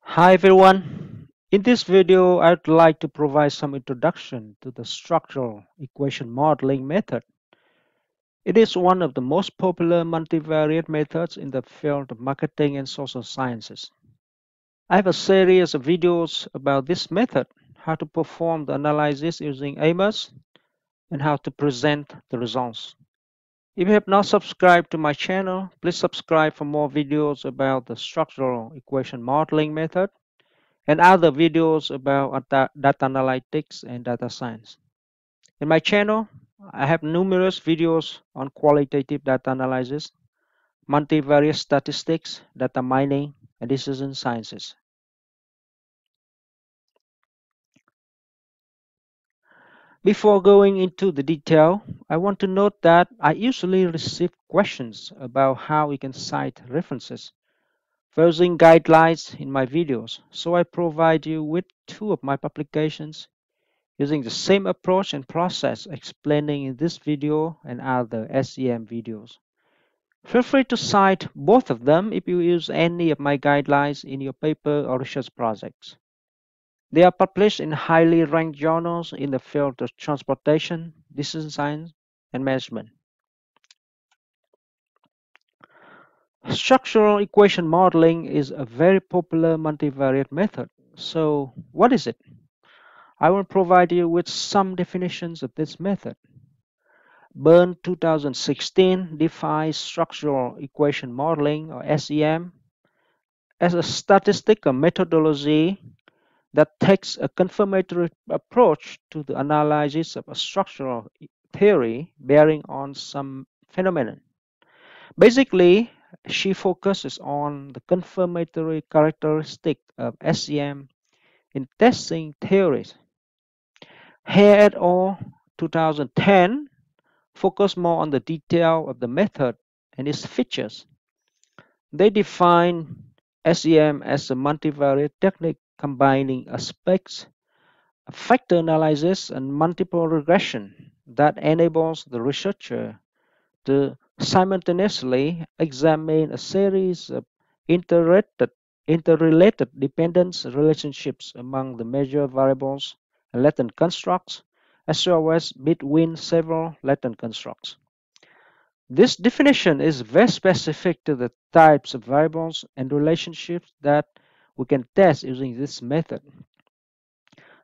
Hi everyone. In this video, I'd like to provide some introduction to the structural equation modeling method. It is one of the most popular multivariate methods in the field of marketing and social sciences. I have a series of videos about this method, how to perform the analysis using AMOS, and how to present the results. If you have not subscribed to my channel, please subscribe for more videos about the structural equation modeling method and other videos about data analytics and data science. In my channel, I have numerous videos on qualitative data analysis, multivariate statistics, data mining, and decision sciences. Before going into the detail, I want to note that I usually receive questions about how we can cite references for using guidelines in my videos, so I provide you with two of my publications using the same approach and process explaining in this video and other SEM videos. Feel free to cite both of them if you use any of my guidelines in your paper or research projects. They are published in highly ranked journals in the field of transportation, decision science, and management. Structural equation modeling is a very popular multivariate method. So, what is it? I will provide you with some definitions of this method. Byrne 2016 defines structural equation modeling, or SEM, as a statistical methodology that takes a confirmatory approach to the analysis of a structural theory bearing on some phenomenon. Basically, she focuses on the confirmatory characteristic of SEM in testing theories. Hare et al. 2010 focus more on the detail of the method and its features. They define SEM as a multivariate technique combining aspects of factor analysis and multiple regression that enables the researcher to simultaneously examine a series of interrelated, interrelated dependence relationships among the measure variables and latent constructs, as well as between several latent constructs. This definition is very specific to the types of variables and relationships that we can test using this method.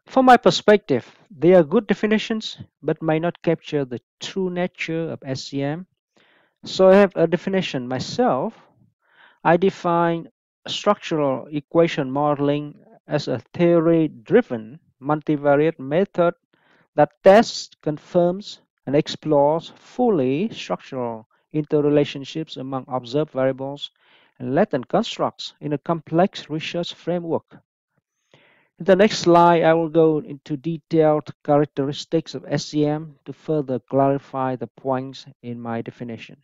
From my perspective, they are good definitions but may not capture the true nature of SEM. So I have a definition myself. I define structural equation modeling as a theory-driven multivariate method that tests, confirms, and explores fully structural interrelationships among observed variables and latent constructs in a complex research framework. In the next slide, I will go into detailed characteristics of SEM to further clarify the points in my definition.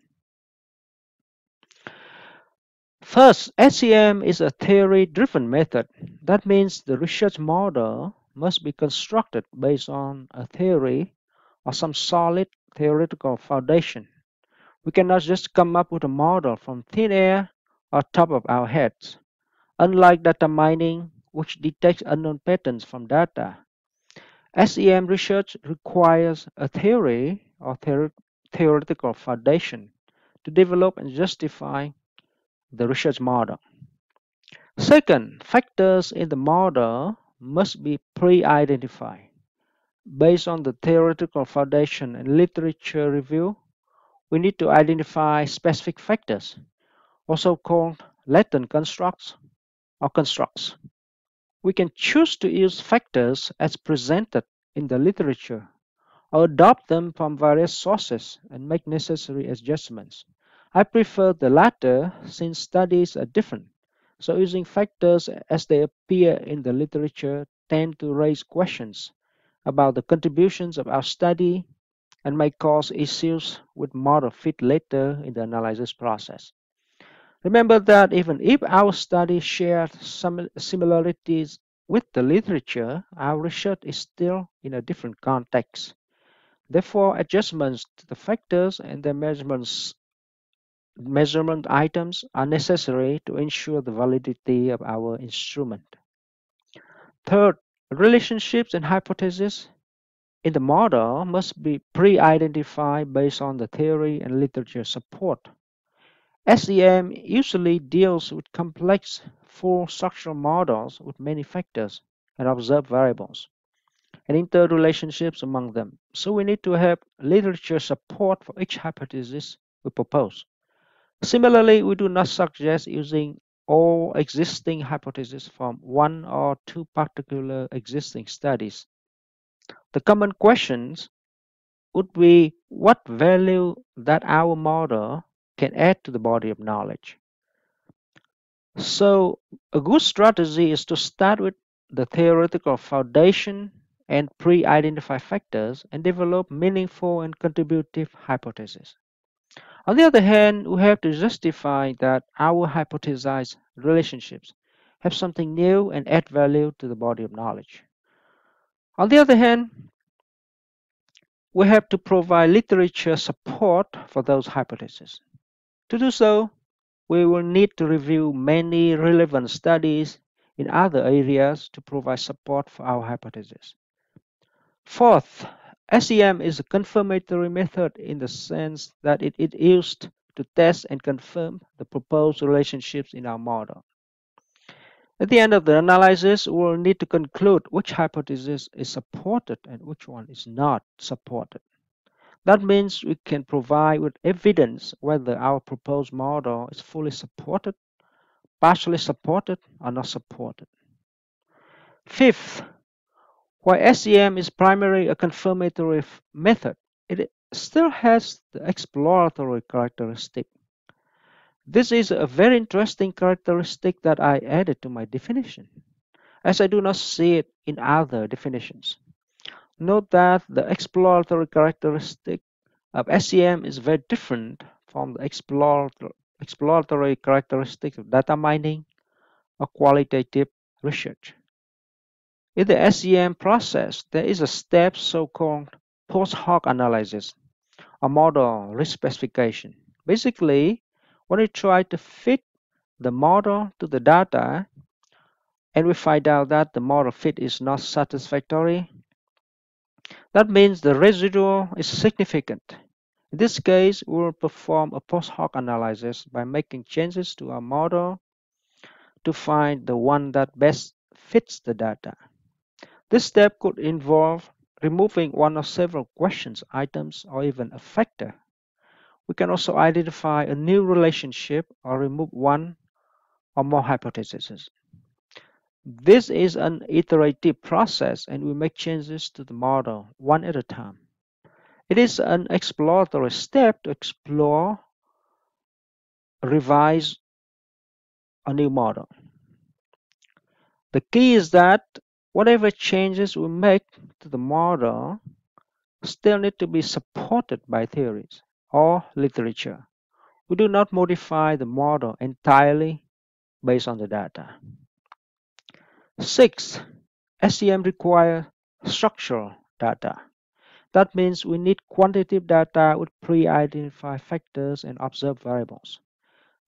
First, SEM is a theory-driven method. That means the research model must be constructed based on a theory or some solid theoretical foundation. We cannot just come up with a model from thin air or top of our heads. Unlike data mining, which detects unknown patterns from data, SEM research requires a theory or theoretical foundation to develop and justify the research model. Second, factors in the model must be pre-identified. Based on the theoretical foundation and literature review, we need to identify specific factors, also called latent constructs or constructs. We can choose to use factors as presented in the literature or adopt them from various sources and make necessary adjustments. I prefer the latter since studies are different, so using factors as they appear in the literature tend to raise questions about the contributions of our study and may cause issues with model fit later in the analysis process. Remember that even if our study shared some similarities with the literature, our research is still in a different context. Therefore, adjustments to the factors and their measurements measurement items are necessary to ensure the validity of our instrument. Third, relationships and hypotheses in the model must be pre-identified based on the theory and literature support. SEM usually deals with complex full structural models with many factors and observed variables and interrelationships among them. So we need to have literature support for each hypothesis we propose. Similarly, we do not suggest using all existing hypotheses from one or two particular existing studies. The common questions would be what value that our model can add to the body of knowledge. So, a good strategy is to start with the theoretical foundation and pre identify factors and develop meaningful and contributive hypotheses. On the other hand, we have to justify that our hypothesized relationships have something new and add value to the body of knowledge. On the other hand, we have to provide literature support for those hypotheses. To do so, we will need to review many relevant studies in other areas to provide support for our hypothesis. Fourth, SEM is a confirmatory method in the sense that it is used to test and confirm the proposed relationships in our model. At the end of the analysis, we will need to conclude which hypothesis is supported and which one is not supported. That means we can provide with evidence whether our proposed model is fully supported, partially supported, or not supported. Fifth, while SEM is primarily a confirmatory method, it still has the exploratory characteristic. This is a very interesting characteristic that I added to my definition, as I do not see it in other definitions. Note that the exploratory characteristic of SEM is very different from the exploratory characteristics of data mining or qualitative research. In the SEM process, there is a step so-called post hoc analysis, a model respecification. Basically, when we try to fit the model to the data and we find out that the model fit is not satisfactory, that means the residual is significant. In this case, we will perform a post hoc analysis by making changes to our model to find the one that best fits the data. This step could involve removing one of several questions, items, or even a factor. We can also identify a new relationship or remove one or more hypotheses. This is an iterative process and we make changes to the model one at a time. It is an exploratory step to explore, revise a new model. The key is that whatever changes we make to the model still need to be supported by theories or literature. We do not modify the model entirely based on the data. Sixth, SEM requires structural data. That means we need quantitative data with pre-identified factors and observed variables.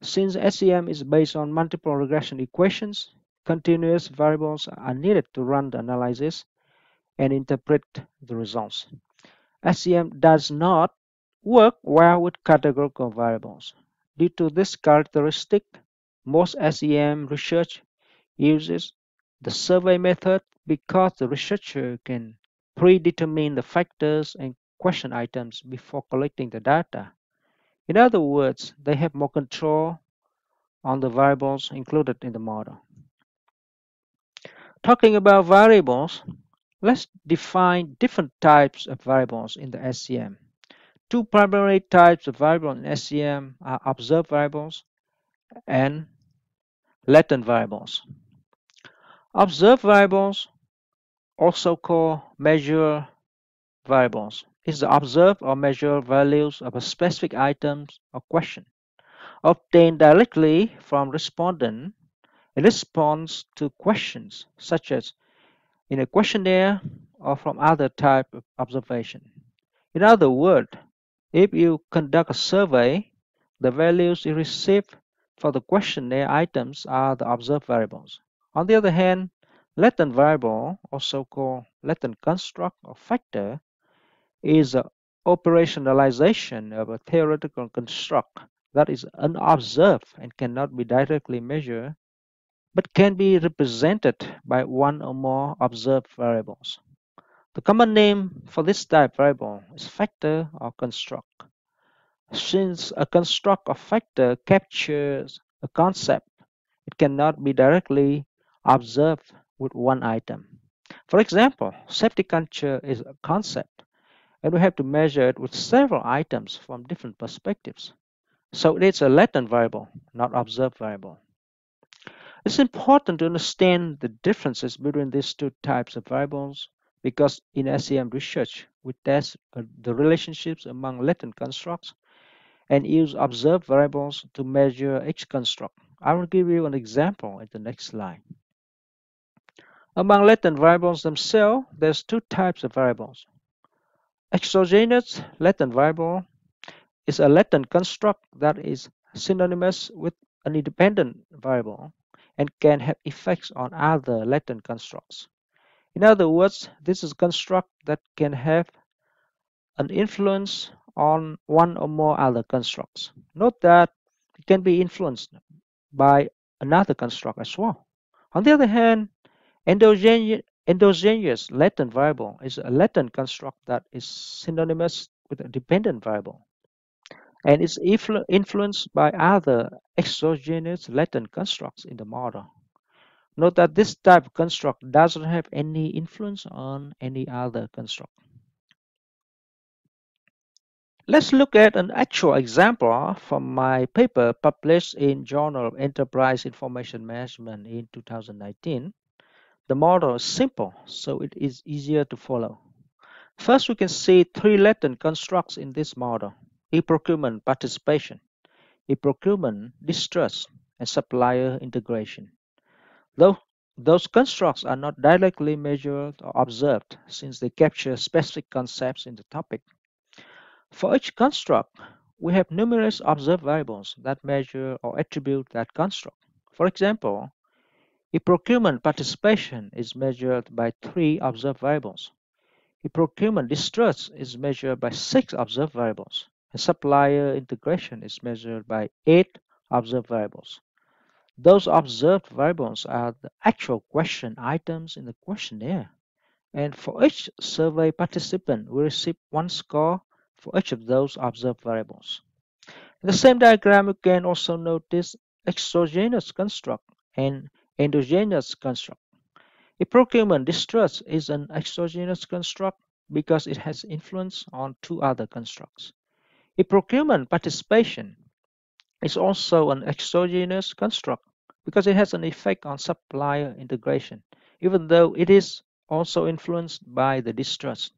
Since SEM is based on multiple regression equations, continuous variables are needed to run the analysis and interpret the results. SEM does not work well with categorical variables. Due to this characteristic, most SEM research uses the survey method because the researcher can predetermine the factors and question items before collecting the data. In other words, they have more control on the variables included in the model. Talking about variables, let's define different types of variables in the SEM. Two primary types of variables in SEM are observed variables and latent variables. Observed variables, also called measure variables, is the observed or measured values of a specific item or question obtained directly from respondent in response to questions such as in a questionnaire or from other type of observation. In other words, if you conduct a survey, The values you receive for the questionnaire items are the observed variables. On the other hand, latent variable, also called latent construct or factor, is an operationalization of a theoretical construct that is unobserved and cannot be directly measured, but can be represented by one or more observed variables. The common name for this type variable is factor or construct. Since a construct or factor captures a concept, it cannot be directly observed with one item. For example, safety culture is a concept, and we have to measure it with several items from different perspectives. So it is a latent variable, not observed variable. It's important to understand the differences between these two types of variables because in SEM research, we test the relationships among latent constructs and use observed variables to measure each construct. I will give you an example in the next slide. Among latent variables themselves, there's two types of variables. Exogenous latent variable is a latent construct that is synonymous with an independent variable and can have effects on other latent constructs. In other words, this is a construct that can have an influence on one or more other constructs. Note that it can be influenced by another construct as well. On the other hand, endogenous latent variable is a latent construct that is synonymous with a dependent variable and is influenced by other exogenous latent constructs in the model. Note that this type of construct doesn't have any influence on any other construct. Let's look at an actual example from my paper published in Journal of Enterprise Information Management in 2019. The model is simple, so it is easier to follow. First, we can see three latent constructs in this model: e-procurement participation, e-procurement distrust, and supplier integration. Though those constructs are not directly measured or observed since they capture specific concepts in the topic. For each construct, we have numerous observed variables that measure or attribute that construct. For example, e-procurement participation is measured by 3 observed variables. E-procurement distrust is measured by 6 observed variables. And supplier integration is measured by 8 observed variables. Those observed variables are the actual question items in the questionnaire. And for each survey participant, we receive 1 score for each of those observed variables. In the same diagram, you can also notice exogenous construct and endogenous construct. A procurement distrust is an exogenous construct because it has influence on 2 other constructs. A procurement participation is also an exogenous construct because it has an effect on supplier integration, even though it is also influenced by the distrust.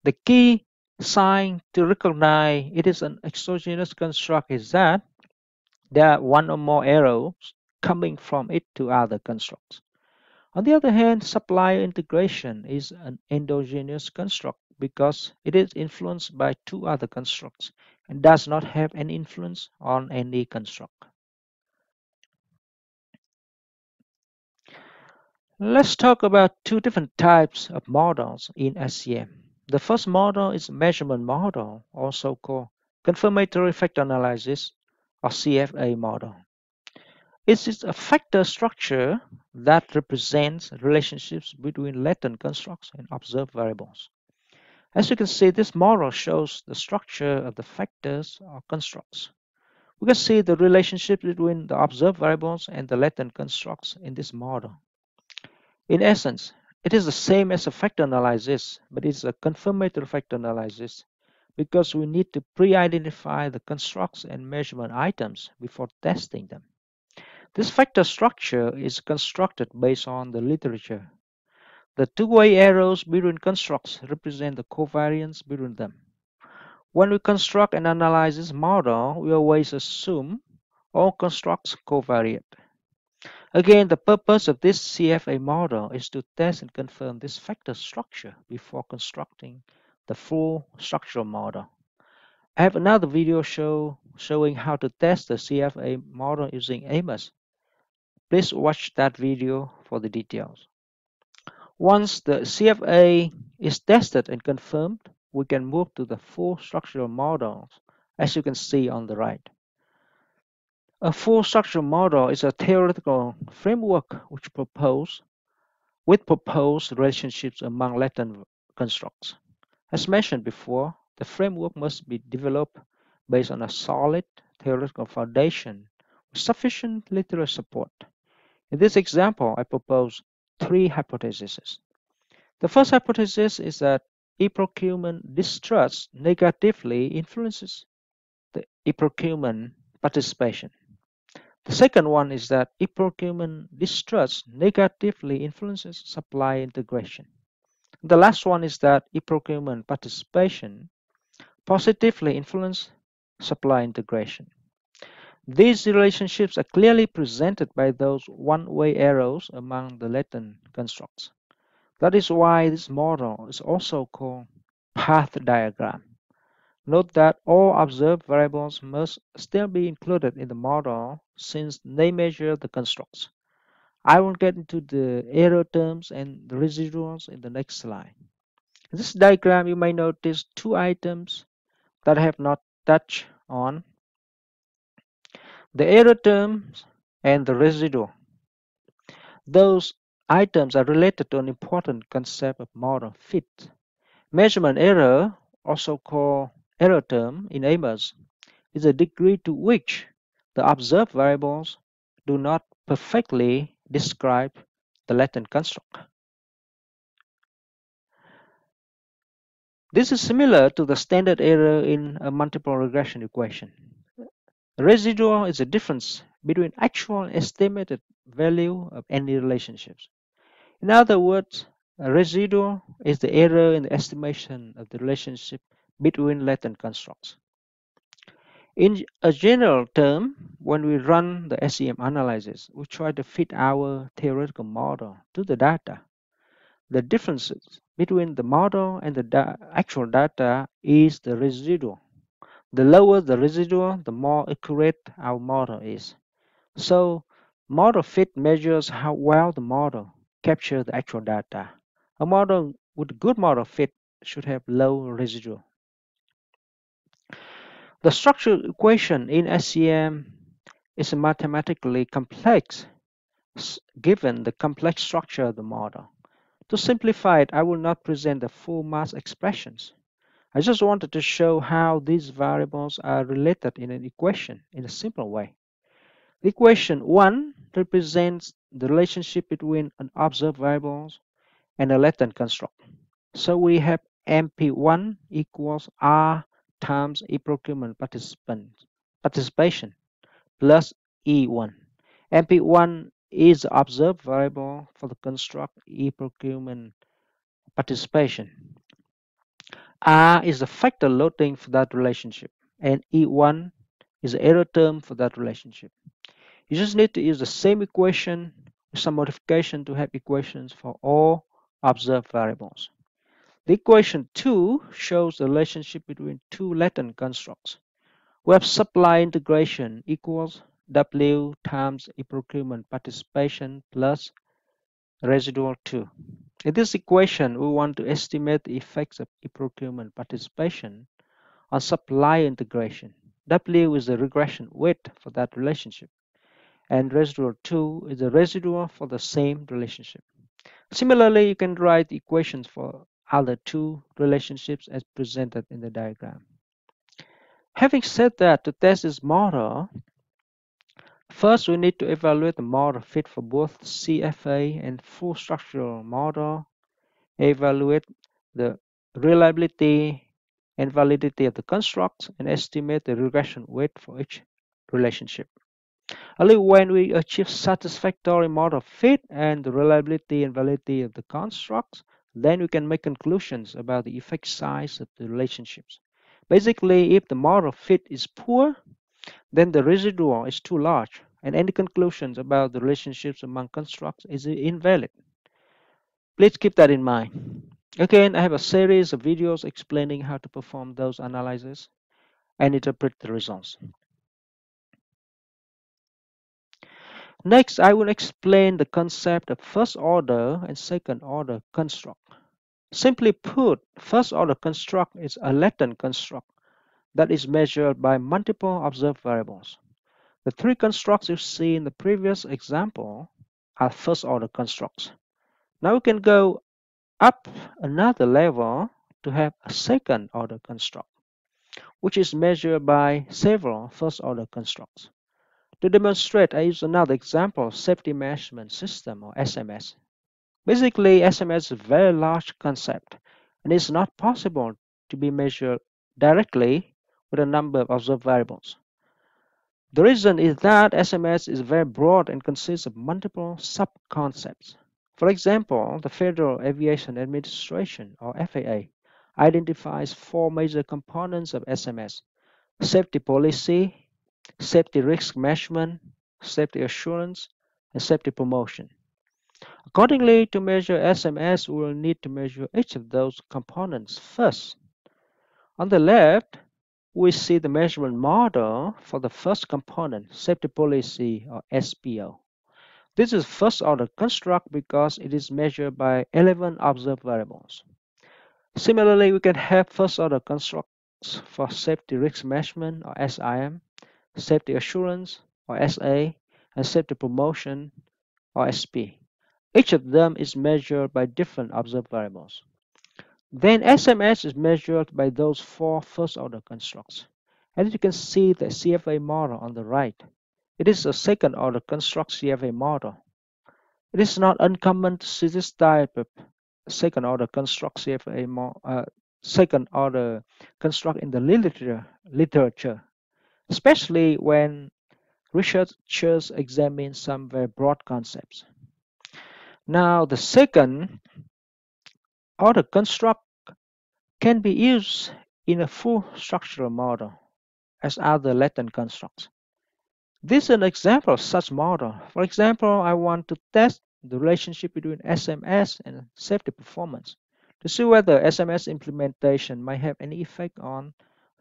The key sign to recognize it is an exogenous construct is that there are 1 or more arrows coming from it to other constructs. On the other hand, supplier integration is an endogenous construct because it is influenced by 2 other constructs and does not have any influence on any construct. Let's talk about 2 different types of models in SEM. The first model is measurement model, also called confirmatory factor analysis or CFA model. It is a factor structure that represents relationships between latent constructs and observed variables. As you can see, this model shows the structure of the factors or constructs. We can see the relationship between the observed variables and the latent constructs in this model. In essence, it is the same as a factor analysis, but it's a confirmatory factor analysis because we need to pre-identify the constructs and measurement items before testing them. This factor structure is constructed based on the literature. The two-way arrows between constructs represent the covariance between them. When we construct and analyze this model, we always assume all constructs covariate. Again, the purpose of this CFA model is to test and confirm this factor structure before constructing the full structural model. I have another video show showing how to test the CFA model using AMOS. Please watch that video for the details. Once the CFA is tested and confirmed, we can move to the full structural models, as you can see on the right. A full structural model is a theoretical framework with proposed relationships among latent constructs. As mentioned before, the framework must be developed based on a solid theoretical foundation with sufficient literary support. In this example, I propose three hypotheses. The first hypothesis is that e-procurement distrust negatively influences the e-procurement participation. The second one is that e-procurement distrust negatively influences supply integration. The last one is that e-procurement participation positively influences supply integration. These relationships are clearly presented by those one-way arrows among the latent constructs. That is why this model is also called path diagram. Note that all observed variables must still be included in the model since they measure the constructs. I will get into the error terms and the residuals in the next slide. In this diagram, you may notice two items that I have not touched on: the error terms and the residual. Those items are related to an important concept of model fit. Measurement error, also called error term in AMOS, is the degree to which the observed variables do not perfectly describe the latent construct. This is similar to the standard error in a multiple regression equation. Residual is the difference between actual and estimated value of any relationships. In other words, a residual is the error in the estimation of the relationship between latent constructs. In a general term, when we run the SEM analysis, we try to fit our theoretical model to the data. The differences between the model and the actual data is the residual. The lower the residual, the more accurate our model is. So, model fit measures how well the model captures the actual data. A model with good model fit should have low residual. The structural equation in SEM is mathematically complex given the complex structure of the model. To simplify it, I will not present the full mass expressions. I just wanted to show how these variables are related in an equation in a simple way. The equation 1 represents the relationship between an observed variables and a latent construct. So we have MP1 equals R times e-procurement participation plus E1. MP1 is the observed variable for the construct e-procurement participation. R is the factor loading for that relationship, and E1 is the error term for that relationship. You just need to use the same equation with some modification to have equations for all observed variables. The equation 2 shows the relationship between two latent constructs. We have supply integration equals W times e-procurement participation plus residual 2. In this equation, we want to estimate the effects of e-procurement participation on supply integration. W is the regression weight for that relationship, and residual 2 is the residual for the same relationship. Similarly, you can write equations for other two relationships as presented in the diagram. Having said that, to test this model, first we need to evaluate the model fit for both CFA and full structural model, evaluate the reliability and validity of the constructs, and estimate the regression weight for each relationship. Only when we achieve satisfactory model fit and the reliability and validity of the constructs, then we can make conclusions about the effect size of the relationships. Basically, if the model fit is poor, then the residual is too large, and any conclusions about the relationships among constructs is invalid. Please keep that in mind. Again, I have a series of videos explaining how to perform those analyses and interpret the results. Next, I will explain the concept of first order and second order construct. Simply put, first order construct is a latent construct that is measured by multiple observed variables. The three constructs you see in the previous example are first order constructs. Now we can go up another level to have a second order construct, which is measured by several first order constructs. To demonstrate, I use another example of safety management system or SMS. Basically, SMS is a very large concept and it's not possible to be measured directly with a number of observed variables. The reason is that SMS is very broad and consists of multiple sub-concepts. For example, the Federal Aviation Administration or FAA identifies four major components of SMS: safety policy, safety risk management, safety assurance, and safety promotion. Accordingly, to measure SMS, we will need to measure each of those components first. On the left, we see the measurement model for the first component, safety policy or SPO. This is first order construct because it is measured by 11 observed variables. Similarly, we can have first order constructs for safety risk management or SIM, safety assurance or SA, and safety promotion or SP. Each of them is measured by different observed variables. Then SMS is measured by those four first order constructs. As you can see the CFA model on the right, it is a second order construct CFA model. It is not uncommon to see this type of second order construct second order construct in the literature, especially when researchers examine some very broad concepts. Now, the second order construct can be used in a full structural model as other latent constructs. This is an example of such model. For example, I want to test the relationship between SMS and safety performance to see whether SMS implementation might have any effect on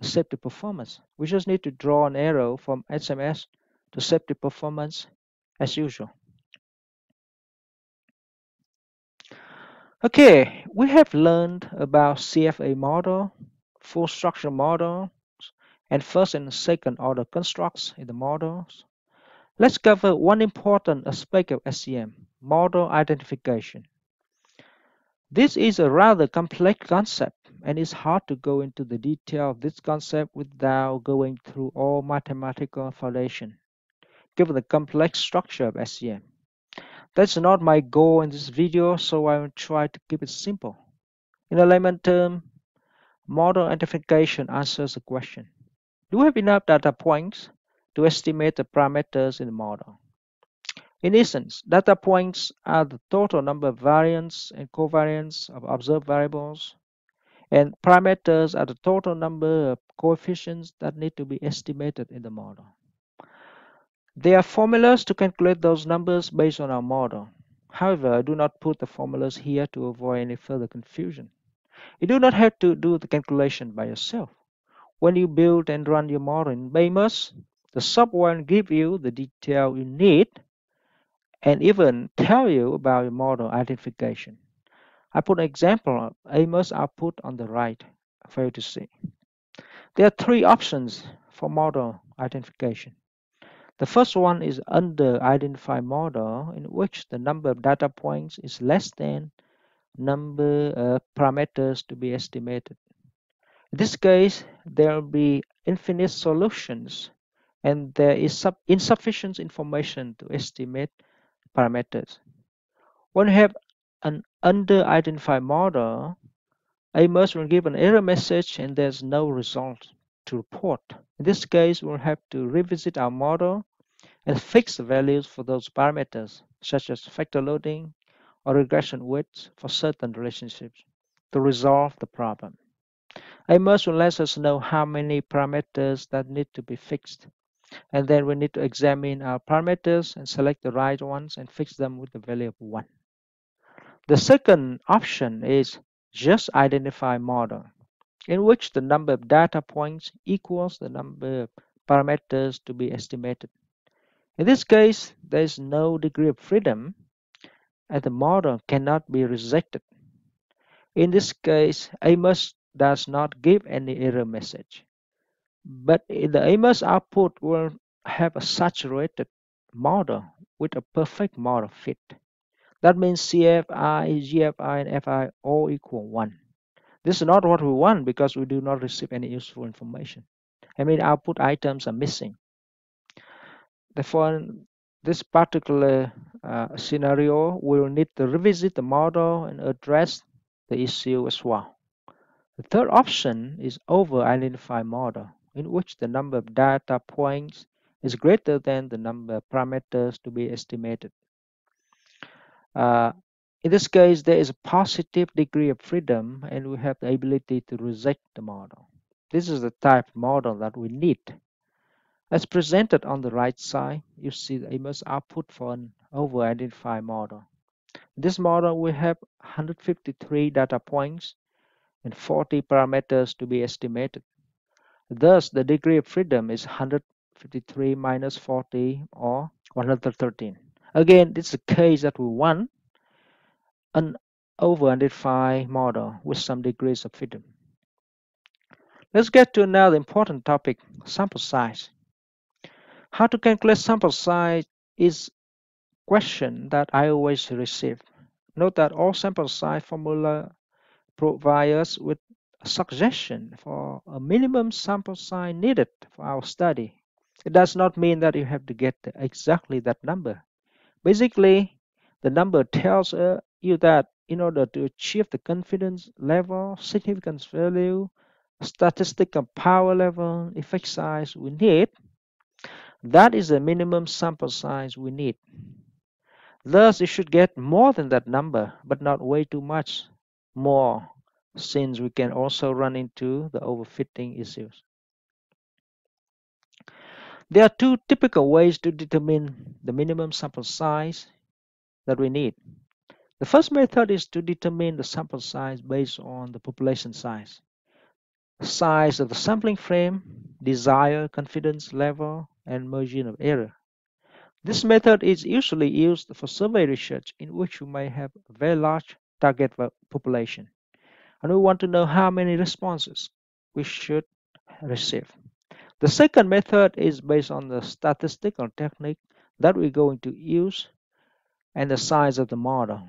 safety performance. We just need to draw an arrow from SMS to safety performance as usual. Okay, we have learned about CFA model, full structure model, and first and second order constructs in the models. Let's cover one important aspect of SEM, model identification. This is a rather complex concept and it's hard to go into the detail of this concept without going through all mathematical foundation, given the complex structure of SEM. That's not my goal in this video, so I will try to keep it simple. In a layman term, model identification answers the question: do we have enough data points to estimate the parameters in the model? In essence, data points are the total number of variants and covariants of observed variables, and parameters are the total number of coefficients that need to be estimated in the model. There are formulas to calculate those numbers based on our model. However, I do not put the formulas here to avoid any further confusion. You do not have to do the calculation by yourself. When you build and run your model in BAMUS, the software will give you the detail you need and even tell you about your model identification. I put an example of AMOS output on the right for you to see. There are three options for model identification. The first one is under identify model, in which the number of data points is less than number of parameters to be estimated. In this case, there will be infinite solutions and there is insufficient information to estimate parameters. When you have an under-identified model, AMOS will give an error message and there's no result to report. In this case, we'll have to revisit our model and fix the values for those parameters, such as factor loading or regression weights for certain relationships, to resolve the problem. AMOS will let us know how many parameters that need to be fixed, and then we need to examine our parameters and select the right ones and fix them with the value of 1. The second option is just identify model, in which the number of data points equals the number of parameters to be estimated. In this case, there is no degree of freedom and the model cannot be rejected. In this case, Amos does not give any error message, but the Amos output will have a saturated model with a perfect model fit. That means CFI, GFI, and FI all equal 1. This is not what we want because we do not receive any useful information. I mean, output items are missing. Therefore, in this particular scenario, we will need to revisit the model and address the issue as well. The third option is over-identify model, in which the number of data points is greater than the number of parameters to be estimated. Uh, in this case, there is a positive degree of freedom and we have the ability to reject the model. This is the type of model that we need. As presented on the right side, you see the image output for an over-identified model. In this model, we have 153 data points and 40 parameters to be estimated. Thus, the degree of freedom is 153 minus 40 or 113. Again, this is a case that we want an over-identified model with some degrees of freedom. Let's get to another important topic, sample size. How to calculate sample size is a question that I always receive. Note that all sample size formula provide us with a suggestion for a minimum sample size needed for our study. It does not mean that you have to get exactly that number. Basically, the number tells you that in order to achieve the confidence level, significance value, statistical power level, effect size we need, that is the minimum sample size we need. Thus, you should get more than that number, but not way too much more, since we can also run into the overfitting issues. There are two typical ways to determine the minimum sample size that we need. The first method is to determine the sample size based on the population size of the sampling frame, desired confidence level, and margin of error. This method is usually used for survey research in which we may have a very large target population and we want to know how many responses we should receive. The second method is based on the statistical technique that we're going to use and the size of the model.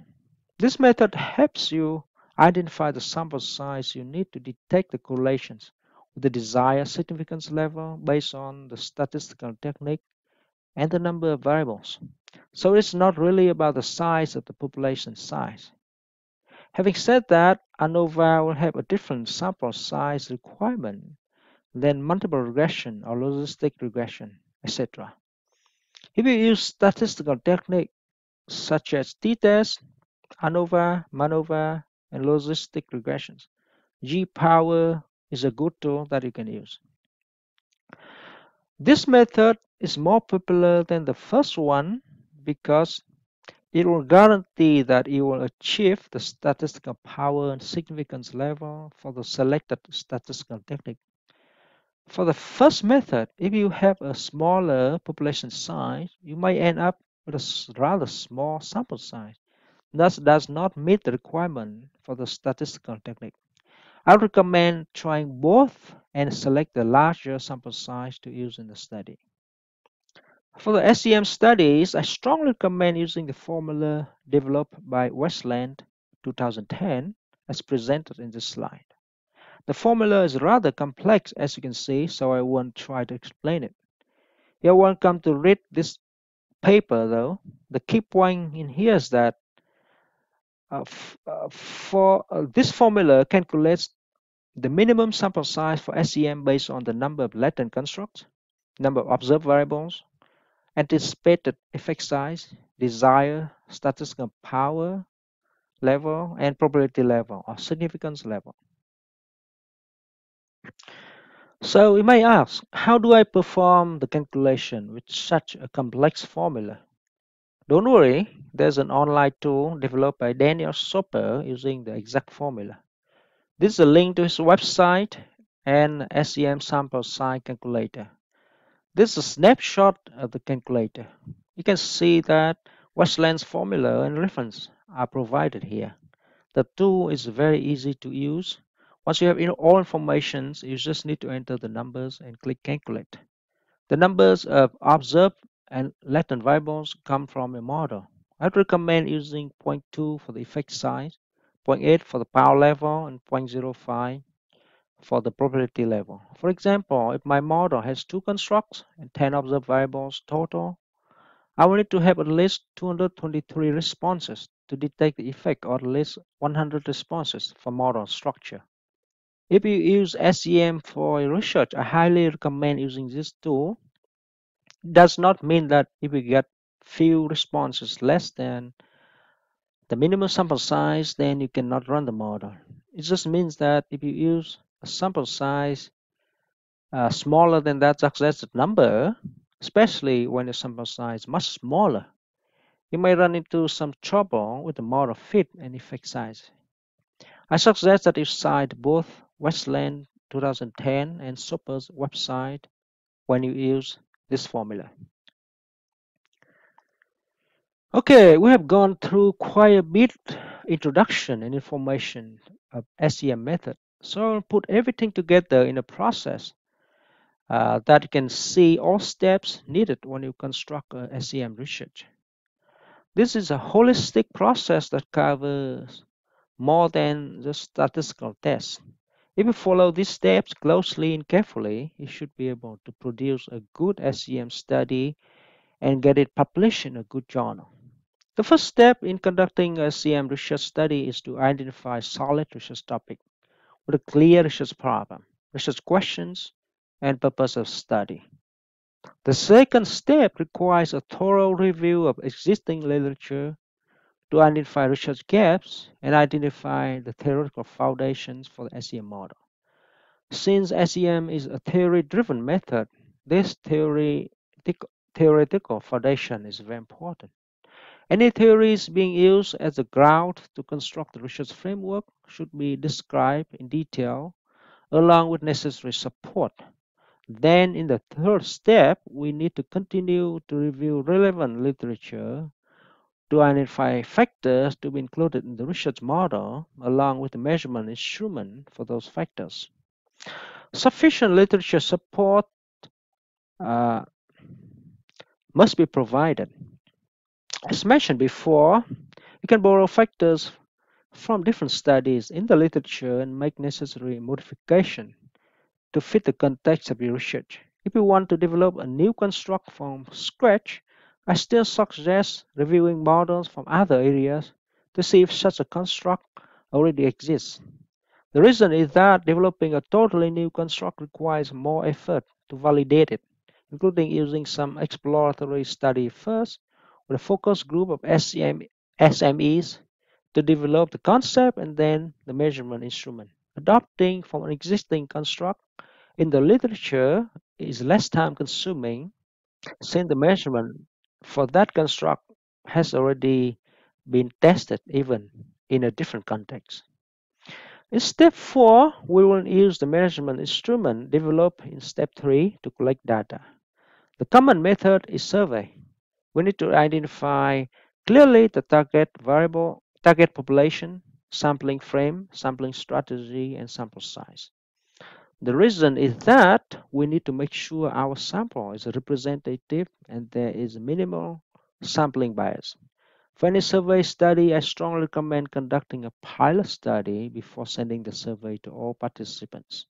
This method helps you identify the sample size you need to detect the correlations with the desired significance level based on the statistical technique and the number of variables. So it's not really about the size of the population size. Having said that, ANOVA will have a different sample size requirement than multiple regression or logistic regression, etc. If you use statistical techniques such as t-test, ANOVA, MANOVA, and logistic regressions, G-Power is a good tool that you can use. This method is more popular than the first one because it will guarantee that you will achieve the statistical power and significance level for the selected statistical technique. For the first method, if you have a smaller population size, you may end up with a rather small sample size. Thus, does not meet the requirement for the statistical technique. I recommend trying both and select the larger sample size to use in the study. For the SEM studies, I strongly recommend using the formula developed by Westland 2010 as presented in this slide. The formula is rather complex as you can see, so I won't try to explain it. You're welcome to read this paper though. The key point in here is that this formula calculates the minimum sample size for SEM based on the number of latent constructs, number of observed variables, anticipated effect size, desired statistical power level, and probability level or significance level. So you may ask, how do I perform the calculation with such a complex formula? Don't worry, there's an online tool developed by Daniel Soper using the exact formula. This is a link to his website and SEM sample size calculator. This is a snapshot of the calculator. You can see that Westland's formula and reference are provided here. The tool is very easy to use. Once you have all information, you just need to enter the numbers and click calculate. The numbers of observed and latent variables come from a model. I'd recommend using zero point 0.2 for the effect size, zero point 0.8 for the power level, and zero point 0.05 for the probability level. For example, if my model has 2 constructs and 10 observed variables total, I will need to have at least 223 responses to detect the effect, or at least 100 responses for model structure. If you use SEM for research, I highly recommend using this tool. It does not mean that if you get few responses less than the minimum sample size, then you cannot run the model. It just means that if you use a sample size smaller than that suggested number, especially when the sample size is much smaller, you may run into some trouble with the model fit and effect size. I suggest that you cite both Westland 2010 and Soper's website when you use this formula. Okay, we have gone through quite a bit introduction and information of SEM method. So I'll put everything together in a process that you can see all steps needed when you construct a SEM research. This is a holistic process that covers more than just statistical tests. If you follow these steps closely and carefully, you should be able to produce a good SEM study and get it published in a good journal. The first step in conducting a SEM research study is to identify solid research topic with a clear research problem, research questions, and purpose of study. The second step requires a thorough review of existing literature to identify research gaps and identify the theoretical foundations for the SEM model. Since SEM is a theory-driven method, this theoretical foundation is very important. Any theories being used as a ground to construct the research framework should be described in detail along with necessary support. Then, in the third step, we need to continue to review relevant literature to identify factors to be included in the research model, along with the measurement instrument for those factors. Sufficient literature support uh, must be provided. As mentioned before, you can borrow factors from different studies in the literature and make necessary modification to fit the context of your research. If you want to develop a new construct from scratch, I still suggest reviewing models from other areas to see if such a construct already exists. The reason is that developing a totally new construct requires more effort to validate it, including using some exploratory study first with a focus group of SMEs to develop the concept and then the measurement instrument. Adopting from an existing construct in the literature is less time consuming since the measurement for that construct has already been tested even in a different context. In step 4, we will use the measurement instrument developed in step 3 to collect data. The common method is survey. We need to identify clearly the target variable, target population, sampling frame, sampling strategy, and sample size. The reason is that we need to make sure our sample is representative and there is minimal sampling bias. For any survey study, I strongly recommend conducting a pilot study before sending the survey to all participants.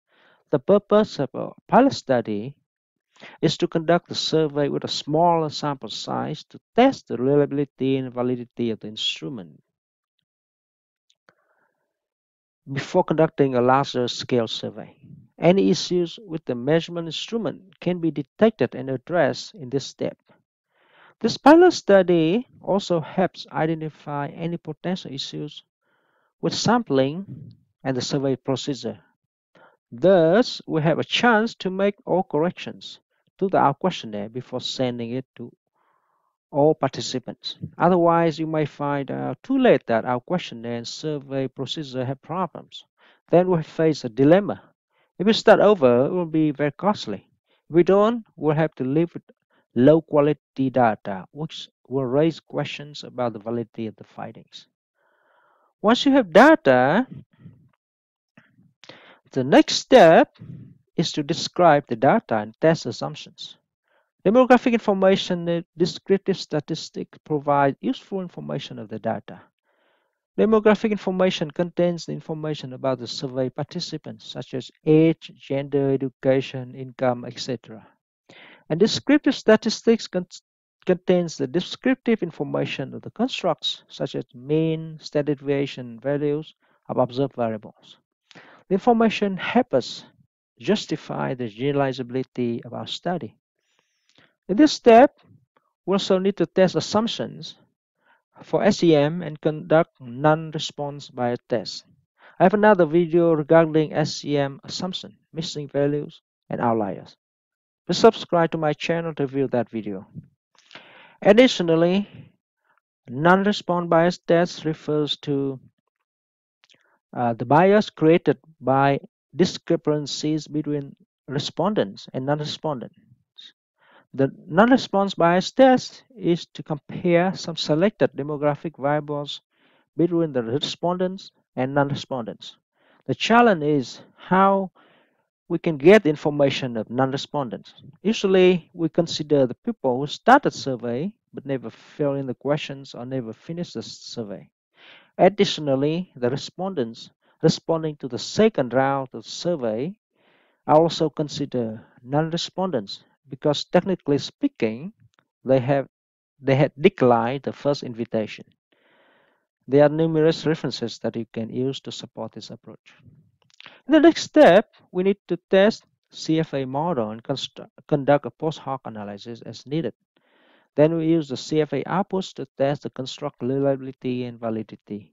The purpose of a pilot study is to conduct the survey with a smaller sample size to test the reliability and validity of the instrument before conducting a larger scale survey. Any issues with the measurement instrument can be detected and addressed in this step. This pilot study also helps identify any potential issues with sampling and the survey procedure. Thus, we have a chance to make all corrections to our questionnaire before sending it to all participants. Otherwise, you may find out too late that our questionnaire and survey procedure have problems. Then we face a dilemma. If we start over, it will be very costly. We don't, we'll have to live with low quality data, which will raise questions about the validity of the findings. Once you have data, the next step is to describe the data and test assumptions. Demographic information and descriptive statistics provide useful information of the data. Demographic information contains the information about the survey participants, such as age, gender, education, income, etc. And descriptive statistics contains the descriptive information of the constructs, such as mean, standard deviation values of observed variables. The information helps us justify the generalizability of our study. In this step, we also need to test assumptions for SEM and conduct non-response bias tests. I have another video regarding SEM assumption, missing values, and outliers. Please subscribe to my channel to view that video. Additionally, non-response bias test refers to the bias created by discrepancies between respondents and non-respondents. The non-response bias test is to compare some selected demographic variables between the respondents and non-respondents. The challenge is how we can get information of non-respondents. Usually, we consider the people who started survey but never fill in the questions or never finished the survey. Additionally, the respondents responding to the second round of the survey are also considered non-respondents because technically speaking, they had declined the first invitation. There are numerous references that you can use to support this approach. In the next step, we need to test CFA model and conduct a post hoc analysis as needed. Then we use the CFA outputs to test the construct reliability and validity.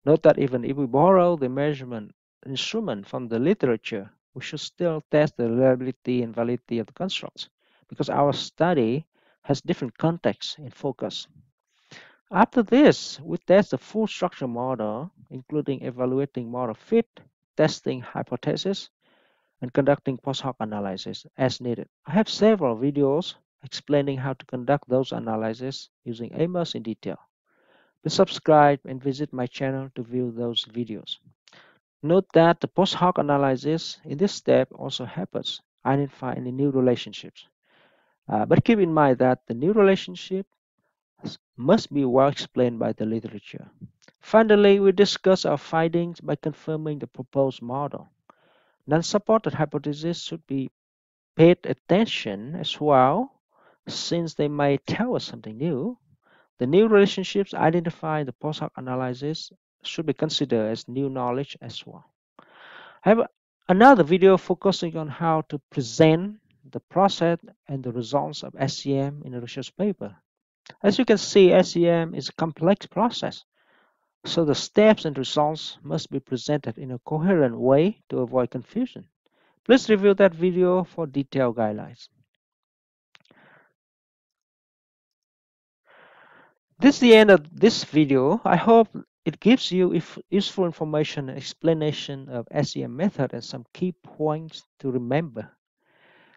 Note that even if we borrow the measurement instrument from the literature, we should still test the reliability and validity of the constructs because our study has different contexts and focus. After this, we test the full structure model, including evaluating model fit, testing hypotheses, and conducting post hoc analysis as needed. I have several videos explaining how to conduct those analyses using AMOS in detail. Please subscribe and visit my channel to view those videos. Note that the post hoc analysis in this step also helps us identify any new relationships. But keep in mind that the new relationship must be well explained by the literature. Finally, we discuss our findings by confirming the proposed model. Non-supported hypotheses should be paid attention as well, since they may tell us something new. The new relationships identified in the post hoc analysis should be considered as new knowledge as well. I have another video focusing on how to present the process and the results of SEM in a research paper. As you can see, SEM is a complex process, so the steps and results must be presented in a coherent way to avoid confusion. Please review that video for detailed guidelines. This is the end of this video. I hope it gives you useful information and explanation of SEM method and some key points to remember.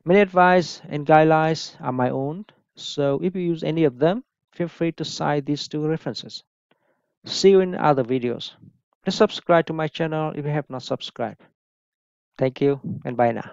Many advice and guidelines are my own, so if you use any of them, feel free to cite these two references. See you in other videos. Please subscribe to my channel if you have not subscribed. Thank you and bye now.